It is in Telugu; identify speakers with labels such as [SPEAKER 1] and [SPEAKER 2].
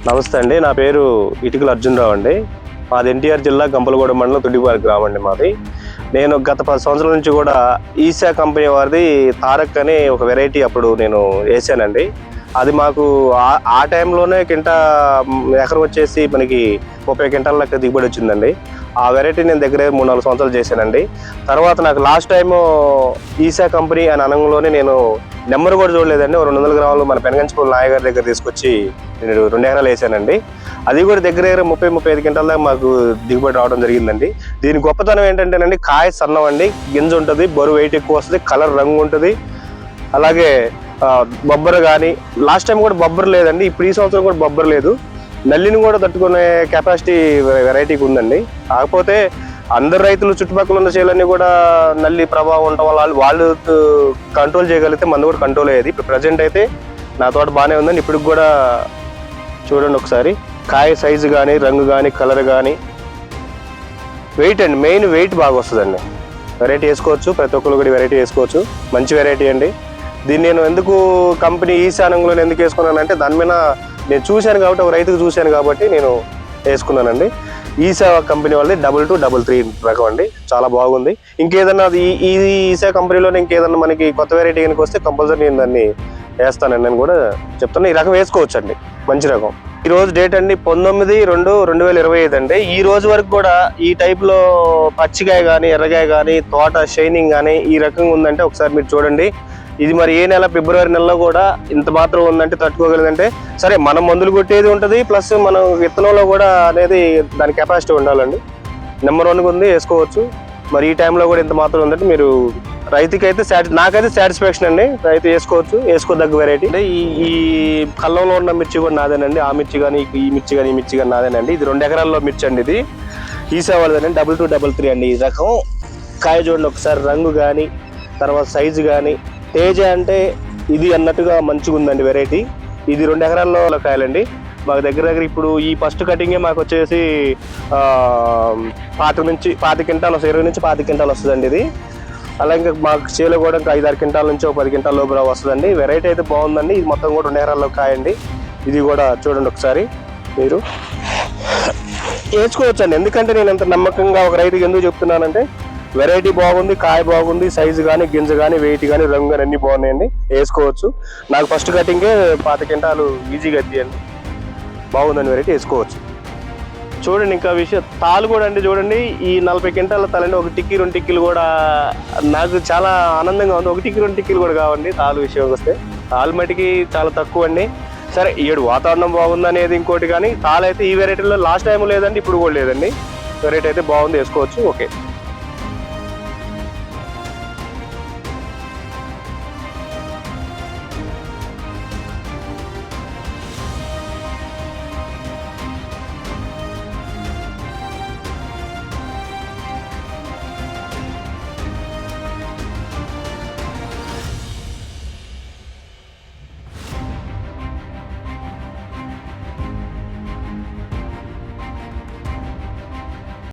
[SPEAKER 1] నమస్తే అండి. నా పేరు ఇటుకల అర్జునరావు అండి. మాది ఎన్టీఆర్ జిల్లా గంపలగూడెం మండలం తుడిపాలెం గ్రామం అండి మాది. నేను గత 10 సంవత్సరాల నుంచి కూడా ఈసా కంపెనీ వారిది తారక్ అనే ఒక వెరైటీ అప్పుడు నేను వేసానండి. అది మాకు ఆ టైంలోనే ఎకరం వచ్చేసి మనకి 30 క్వింటాల లెక్క దిగుబడి వచ్చిందండి. ఆ వెరైటీ నేను దగ్గర 3-4 సంవత్సరాలు చేశానండి. తర్వాత నాకు లాస్ట్ టైము ఈసా కంపెనీ అని అనంలోనే నేను నెంబర్ కూడా చూడలేదండి. 200 గ్రాములు మన పెనగంచిపల్లి నాయ గారి దగ్గర తీసుకొచ్చి నేను 2 ఎకరాలు వేసానండి. అది కూడా దగ్గర 30-35 క్వింటాల దాకా మాకు దిగుబడి రావడం జరిగిందండి. దీని గొప్పతనం ఏంటంటేనండి, కాయ సన్నం అండి, గింజ ఉంటుంది, బరువు వెయిట్ ఎక్కువ వస్తుంది, కలర్ రంగు ఉంటుంది. అలాగే బొబ్బరు కానీ లాస్ట్ టైం కూడా బొబ్బరు లేదండి, ఇప్పుడు ఈ సంవత్సరం కూడా బొబ్బరు లేదు. నల్లిని కూడా తట్టుకునే కెపాసిటీ వెరైటీకి ఉందండి. కాకపోతే అందరు రైతులు చుట్టుపక్కల ఉన్న చేలన్నీ కూడా నల్లి ప్రభావం ఉండటం వల్ల వాళ్ళు కంట్రోల్ చేయగలిగితే మందు కూడా కంట్రోల్ అయ్యేది. ఇప్పుడు ప్రజెంట్ అయితే నా తోట బాగానే ఉందండి. ఇప్పుడు కూడా చూడండి ఒకసారి, కాయ సైజు కానీ, రంగు కానీ, కలర్ కానీ, వెయిట్ అండి, మెయిన్ వెయిట్ బాగా వస్తుందండి. వెరైటీ వేసుకోవచ్చు, ప్రతి ఒక్కరు కూడా వెరైటీ వేసుకోవచ్చు, మంచి వెరైటీ అండి. దీన్ని నేను ఎందుకు కంపెనీ ఈశానంలో ఎందుకు వేసుకున్నానంటే, దాని మీద నేను చూశాను కాబట్టి, ఒక రైతుకు చూశాను కాబట్టి నేను వేసుకున్నానండి. ఈసా కంపెనీ వాళ్ళది 2233 రకం అండి, చాలా బాగుంది. ఇంకేదన్నా ఈ ఈసా కంపెనీలోనే ఇంకేదన్నా మనకి కొత్త వెరైటీ కనుక వస్తే కంపల్సరీ నేను దాన్ని వేస్తానండి, నేను కూడా చెప్తాను. ఈ రకం వేసుకోవచ్చు అండి, మంచి రకం. ఈ రోజు డేట్ అండి 19/2/2025 అండి. ఈ రోజు వరకు కూడా ఈ టైప్లో పచ్చికాయ కానీ, ఎర్రకాయ కానీ, తోట షైనింగ్ కానీ ఈ రకంగా ఉందంటే ఒకసారి మీరు చూడండి. ఇది మరి ఏ నెల, ఫిబ్రవరి నెలలో కూడా ఇంత మాత్రం ఉందంటే తట్టుకోగలదంటే, సరే మనం మందులు కొట్టేది ఉంటుంది, ప్లస్ మనం విత్తనంలో కూడా అనేది దాని కెపాసిటీ ఉండాలండి. నెంబర్ 1గా ఉంది, వేసుకోవచ్చు. మరి ఈ టైంలో కూడా ఇంత మాత్రం ఉందంటే మీరు రైతుకైతే నాకైతే సాటిస్ఫాక్షన్ అండి. రైతు వేసుకోదగ్గ వెరైటీ. ఈ కళ్ళంలో ఉన్న మిర్చి కూడా నాదేనండి. ఆ మిర్చి కానీ, ఈ మిర్చి కానీ నాదేనండి. ఇది 2 ఎకరాల్లో మిర్చి అండి. ఇది ఈసా వాళ్ళదండి, 2233 అండి. ఈ రకం కాయ చూడండి ఒకసారి, రంగు కానీ, తర్వాత సైజు కానీ, తేజ అంటే ఇది అన్నట్టుగా మంచిగా ఉందండి వెరైటీ. ఇది 2 ఎకరాల్లో కాయలండి. మాకు దగ్గర ఇప్పుడు ఈ ఫస్ట్ కటింగే మాకు వచ్చేసి 5 క్వింటాలు, 20 నుంచి 25 క్వింటాలు వస్తుందండి ఇది. అలాగే మాకు చేలో కూడా 5-6 క్వింటాల నుంచి 10 క్వింటాల లోపు వస్తుందండి. వెరైటీ అయితే బాగుందండి. ఇది మొత్తం కూడా 2 ఎకరాల్లో కాయండి. ఇది కూడా చూడండి ఒకసారి, మీరు వేసుకోవచ్చండి. ఎందుకంటే నేను ఎంత నమ్మకంగా ఒక రైతుకి ఎందుకు చెప్తున్నానంటే, వెరైటీ బాగుంది, కాయ బాగుంది, సైజు కానీ, గింజ కానీ, వెయిట్ కానీ, రంగు కానీ అన్నీ బాగున్నాయండి, వేసుకోవచ్చు. నాకు ఫస్ట్ కటింగే 5 క్వింటాలు ఈజీగా తీయండి, బాగుందండి వెరైటీ, వేసుకోవచ్చు. చూడండి ఇంకా విషయం, తాలు కూడా అండి చూడండి, ఈ 40 క్వింటాల తాలండి, 1 టిక్కీ 2 టిక్కీలు కూడా నాకు చాలా ఆనందంగా ఉంది. 1 టిక్కీ 2 టిక్కీలు కూడా కావండి తాలు విషయం వస్తే. తాలు మటుకి చాలా తక్కువ అండి. సరే, ఏడు వాతావరణం బాగుంది అనేది ఇంకోటి, కానీ తాలు అయితే ఈ వెరైటీలో లాస్ట్ టైం లేదండి, ఇప్పుడు కూడా లేదండి. వెరైటీ అయితే బాగుంది, వేసుకోవచ్చు. ఓకే.